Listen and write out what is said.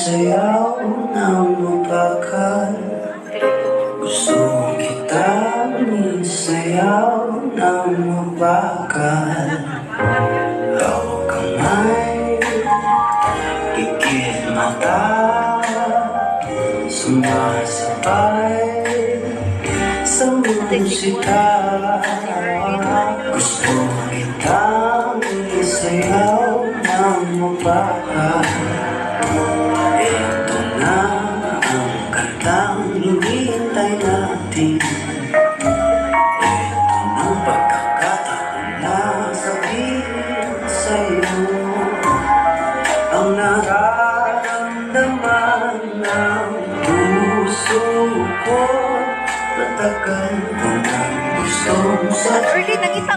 sayaw ng mapakal. Gusto kitang isayaw ng mapakal. Hawak kamay, pikit mata, sumasabay sa musika. Gusto kitang isayaw ng mapakal. Ito na ang kantang hinihintay natin. Ito ng pagkakataon na sabihin sa'yo ang nararamdaman ng puso ko. Matagal ko nang gustong sabihin.